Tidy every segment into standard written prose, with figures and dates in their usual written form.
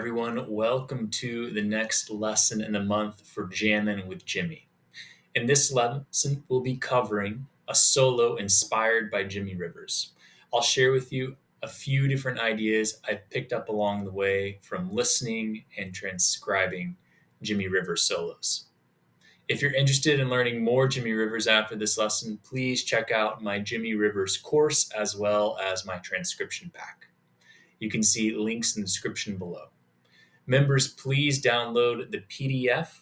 everyone. Welcome to the next lesson in the month for Jammin' with Jimmie. In this lesson, we'll be covering a solo inspired by Jimmie Rivers. I'll share with you a few different ideas I've picked up along the way from listening and transcribing Jimmie Rivers solos. If you're interested in learning more Jimmie Rivers after this lesson, please check out my Jimmie Rivers course as well as my transcription pack. You can see links in the description below. Members, please download the PDF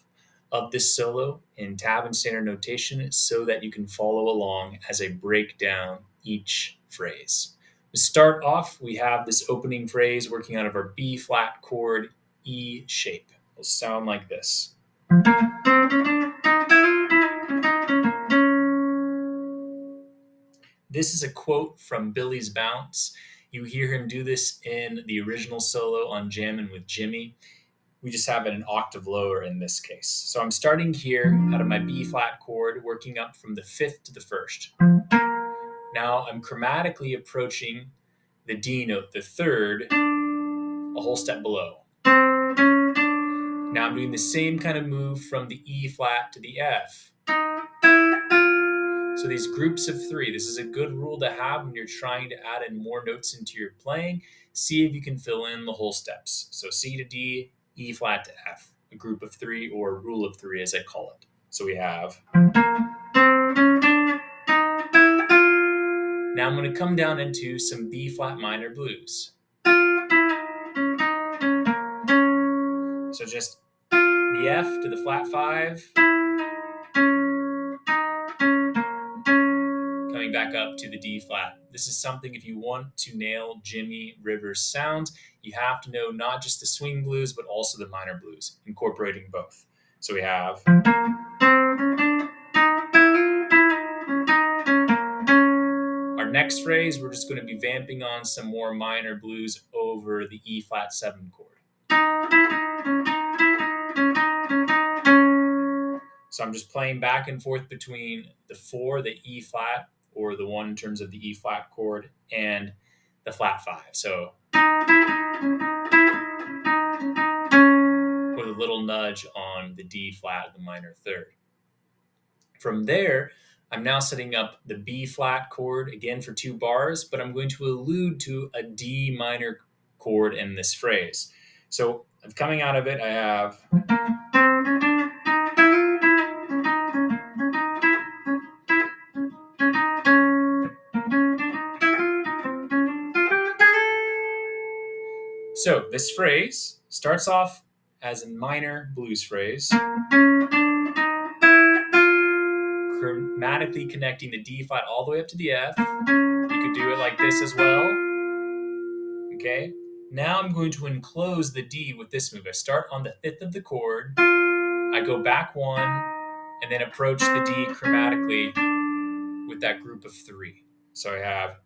of this solo in tab and standard notation so that you can follow along as I break down each phrase. To start off, we have this opening phrase working out of our B flat chord E shape. It'll sound like this. This is a quote from Billy's Bounce. You hear him do this in the original solo on Jammin' with Jimmie. We just have it an octave lower in this case. So I'm starting here out of my B flat chord, working up from the fifth to the first. Now I'm chromatically approaching the D note, the third, a whole step below. Now I'm doing the same kind of move from the E flat to the F. So these groups of three, this is a good rule to have when you're trying to add in more notes into your playing. See if you can fill in the whole steps. So C to D, E flat to F, a group of three, or rule of three as I call it. So we have. Now I'm going to come down into some B flat minor blues. So just the F to the flat five, coming back up to the D flat. This is something if you want to nail Jimmie Rivers sounds, you have to know not just the swing blues, but also the minor blues, incorporating both. So we have. Our next phrase, we're just going to be vamping on some more minor blues over the E flat 7 chord. So I'm just playing back and forth between the 4, the E flat, or the 1 in terms of the E flat chord, and the flat 5. So with a little nudge on the D flat, the minor third. From there, I'm now setting up the B flat chord again for 2 bars, but I'm going to allude to a D minor chord in this phrase. So coming out of it, I have. So this phrase starts off as a minor blues phrase, chromatically connecting the D flat all the way up to the F. You could do it like this as well. Okay. Now I'm going to enclose the D with this move. I start on the 5th of the chord, I go back 1, and then approach the D chromatically with that group of 3. So I have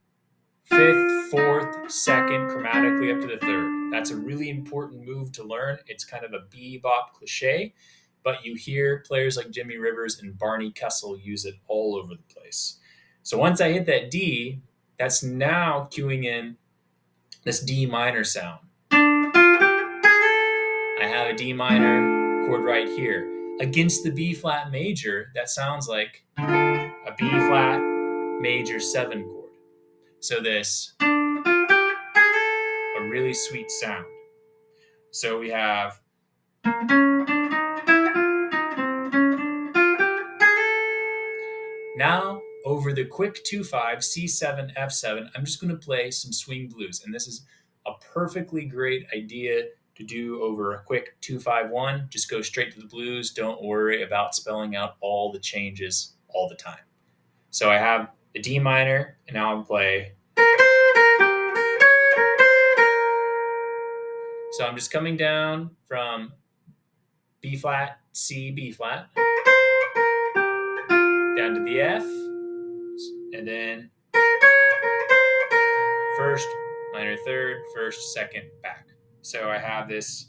5th, 4th, 2nd, chromatically up to the 3rd. That's a really important move to learn. It's kind of a bebop cliche, but you hear players like Jimmie Rivers and Barney Kessel use it all over the place. So once I hit that D, that's now cueing in this D minor sound. I have a D minor chord right here. Against the B flat major, that sounds like a B flat major 7 chord. So this, a really sweet sound. So we have. Now, over the quick 2-5, C7, F7, I'm just going to play some swing blues. And this is a perfectly great idea to do over a quick 2-5-1. Just go straight to the blues. Don't worry about spelling out all the changes all the time. So I have the D minor, and now I'll play. So I'm just coming down from B flat, C, B flat, down to the F, and then first, minor third, first, second, back. So I have this.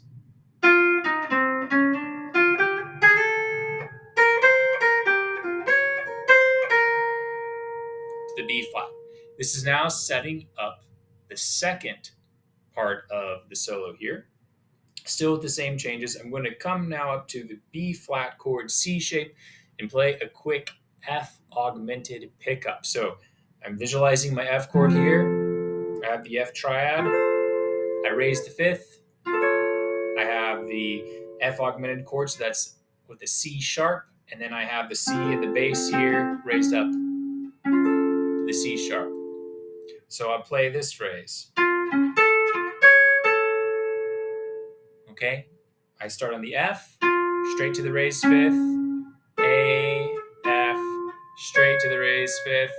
To the B flat. This is now setting up the second part of the solo here. Still with the same changes, I'm going to come now up to the B flat chord C shape and play a quick F augmented pickup. So I'm visualizing my F chord here. I have the F triad. I raise the fifth. I have the F augmented chord, so that's with the C sharp. And then I have the C and the bass here raised up to the C sharp. So I'll play this phrase. Okay? I start on the F, straight to the raised fifth, A, F, straight to the raised fifth,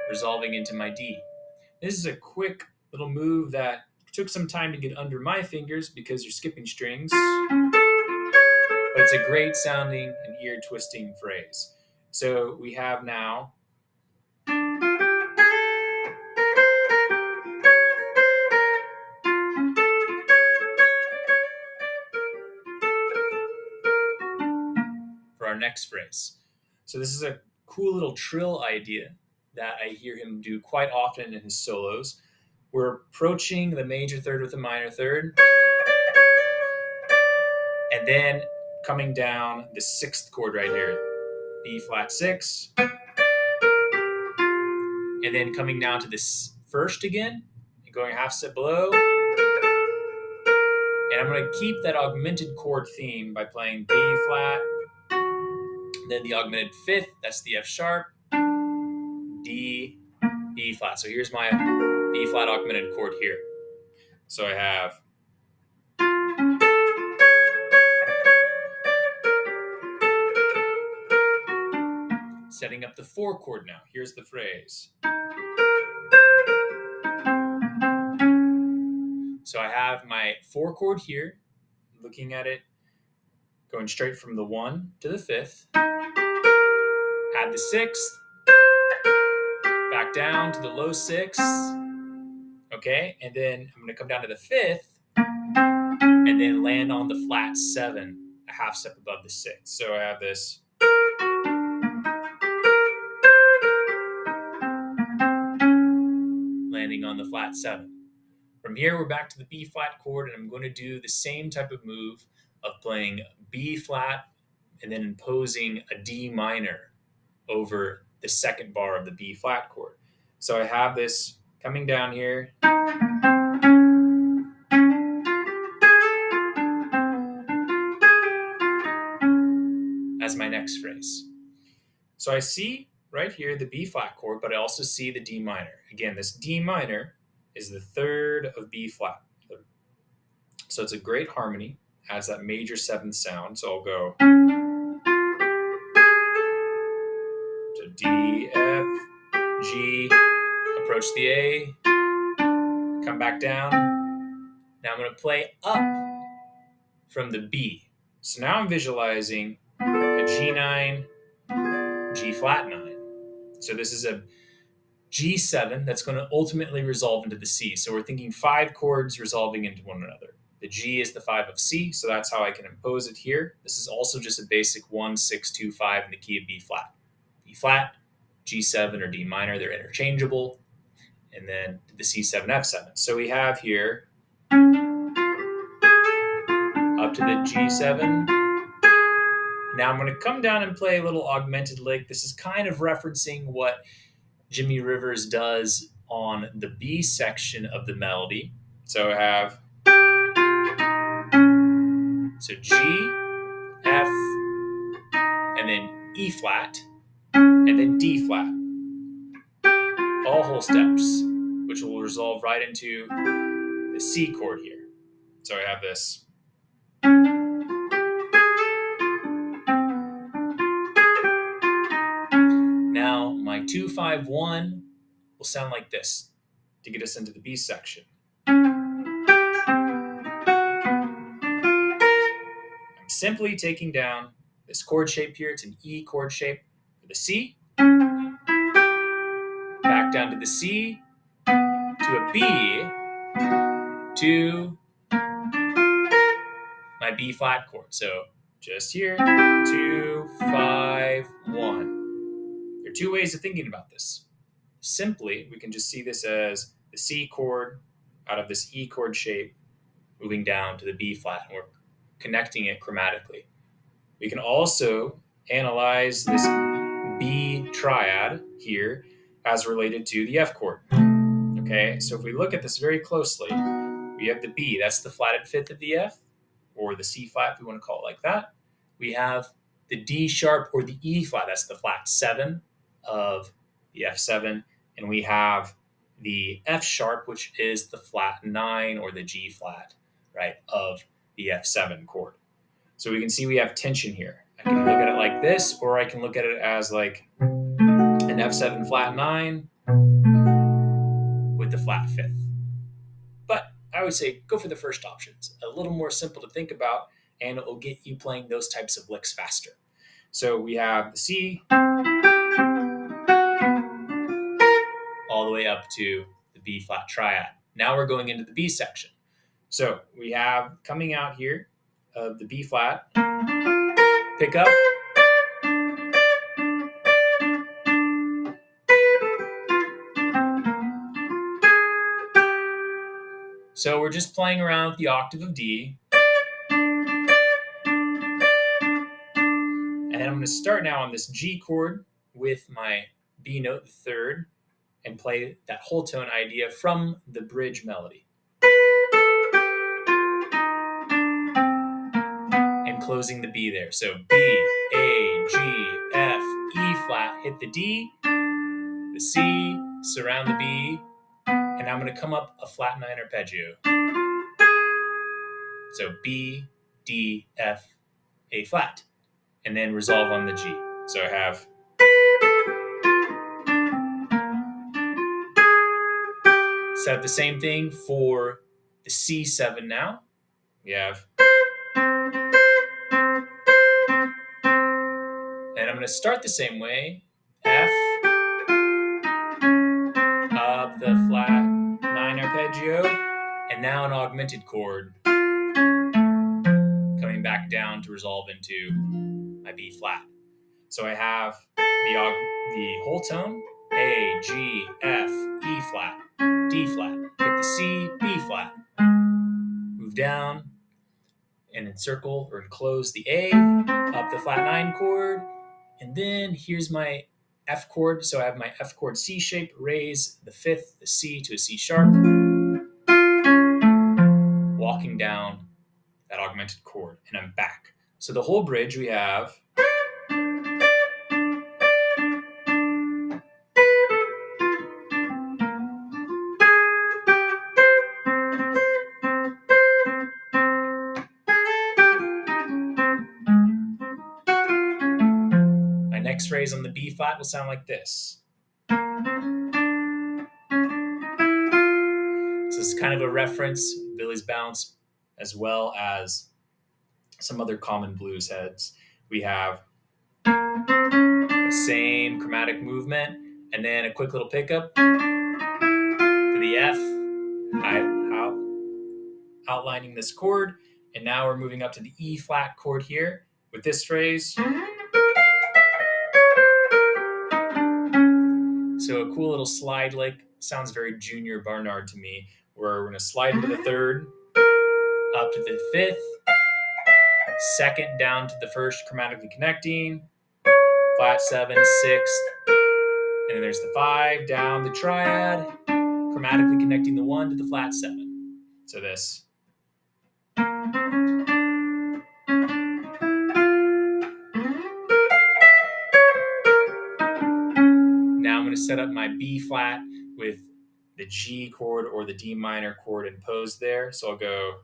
resolving into my D. This is a quick little move that took some time to get under my fingers because you're skipping strings, but it's a great sounding and ear twisting phrase. So we have now for our next phrase. So this is a cool little trill idea that I hear him do quite often in his solos. We're approaching the major third with a minor third, and then coming down the sixth chord right here, B flat six, and then coming down to this first again, and going a half step below. And I'm going to keep that augmented chord theme by playing B flat, then the augmented fifth, that's the F sharp, D, B flat. So here's my B flat augmented chord here. So I have setting up the four chord now. Here's the phrase. So I have my four chord here, looking at it, going straight from the one to the fifth, add the sixth, back down to the low sixth, okay, and then I'm going to come down to the fifth, and then land on the flat seven, a half step above the sixth. So I have this. Landing on the flat seven. From here, we're back to the B flat chord, and I'm going to do the same type of move of playing B flat and then imposing a D minor over the second bar of the B flat chord. So I have this coming down here. As my next phrase. So I see right here the B flat chord, but I also see the D minor. Again, this D minor is the third of B flat. So it's a great harmony, adds that major seventh sound. So I'll go to D, F, G, approach the A, come back down. Now I'm going to play up from the B. So now I'm visualizing a G9, G flat 9. So this is a G7 that's going to ultimately resolve into the C. So we're thinking five chords resolving into one another. The G is the 5 of C, so that's how I can impose it here. This is also just a basic 1, 6, 2, 5 in the key of B flat. B flat, G7 or D minor, they're interchangeable. And then the C7, F7. So we have here up to the G7. Now I'm going to come down and play a little augmented lick. This is kind of referencing what Jimmie Rivers does on the B section of the melody. So I have G, F, and then E flat, and then D flat. All whole steps, which will resolve right into the C chord here. So I have this. Now my 2-5-1 will sound like this to get us into the B section. I'm simply taking down this chord shape here. It's an E chord shape for the C. Back down to the C, to a B, to my B flat chord. So just here, 2, 5, 1. There are two ways of thinking about this. Simply, we can just see this as the C chord out of this E chord shape moving down to the B flat, and we're connecting it chromatically. We can also analyze this B triad here as related to the F chord. Okay, so if we look at this very closely, we have the B, that's the flatted fifth of the F, or the C flat if we want to call it like that. We have the D sharp or the E flat, that's the flat 7 of the F7, and we have the F sharp, which is the flat 9 or the G flat, right, of the F7 chord. So we can see we have tension here. I can look at it like this, or I can look at it as like an F7 flat 9 with the flat 5th. But I would say go for the first option. It's a little more simple to think about, and it will get you playing those types of licks faster. So we have the C all the way up to the B flat triad. Now we're going into the B section. So we have coming out here of the B flat, pick up, so we're just playing around with the octave of D. And then I'm going to start now on this G chord with my B note, the third, and play that whole tone idea from the bridge melody. And closing the B there. So B, A, G, F, E flat, hit the D, the C, surround the B, and I'm going to come up a flat 9 arpeggio. So B, D, F, A flat, and then resolve on the G. So I have set up the same thing for the C7 now. We have, and I'm going to start the same way. F, up the flat 9 arpeggio, and now an augmented chord coming back down to resolve into my B flat. So I have the whole tone, A, G, F, E flat, D flat, hit the C, B flat, move down and encircle or enclose the A, up the flat 9 chord, and then here's my F chord. So I have my F chord C shape, raise the 5th, the C to a C sharp, walking down that augmented chord, and I'm back. So the whole bridge we have my next phrase on the B flat will sound like this. So this is kind of a reference, Billy's Bounce, as well as some other common blues heads. We have the same chromatic movement, and then a quick little pickup to the F, outlining this chord, and now we're moving up to the E flat chord here with this phrase. So a cool little slide lick, sounds very Junior Barnard to me, where we're going to slide into the third, up to the 5th, second down to the first, chromatically connecting, flat 7, 6th, and then there's the 5, down the triad, chromatically connecting the 1 to the flat 7. So this. Now I'm going to set up my B flat with the G chord or the D minor chord imposed there. So I'll go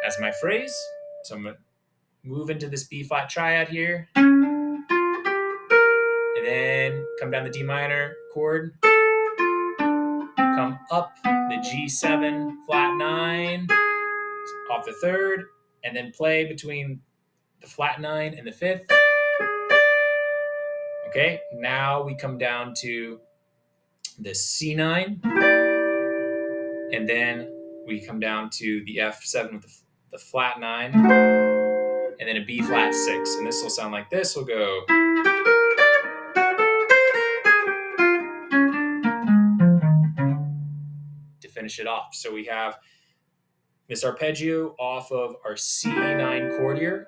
as my phrase. So I'm going to move into this B flat triad here, and then come down the D minor chord, come up the G7 flat 9 off the 3rd, and then play between the flat 9 and the 5th. Okay, now we come down to the C9, and then we come down to the F7 with the flat 9, and then a B flat 6. And this will sound like this. We'll go. finish it off. So we have this arpeggio off of our C9 chord here,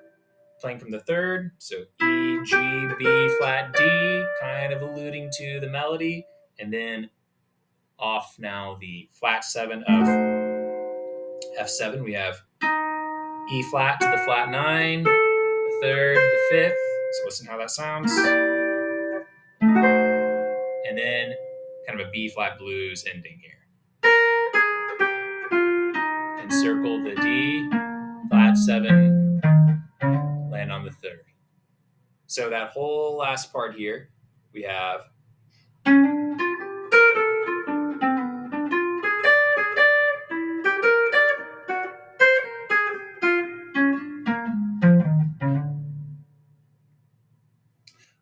playing from the third. So E, G, B, flat, D, kind of alluding to the melody. And then off now the flat 7 of F7, we have E flat to the flat 9, the third, the fifth. So listen how that sounds. And then kind of a B flat blues ending here. Encircle the D, flat 7, land on the third. So that whole last part here, we have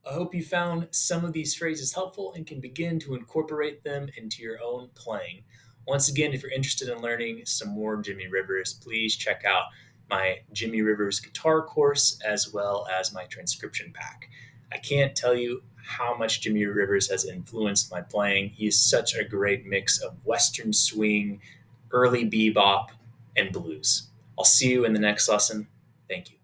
I hope you found some of these phrases helpful and can begin to incorporate them into your own playing. Once again, if you're interested in learning some more Jimmie Rivers, please check out my Jimmie Rivers guitar course as well as my transcription pack. I can't tell you how much Jimmie Rivers has influenced my playing. He is such a great mix of Western swing, early bebop, and blues. I'll see you in the next lesson. Thank you.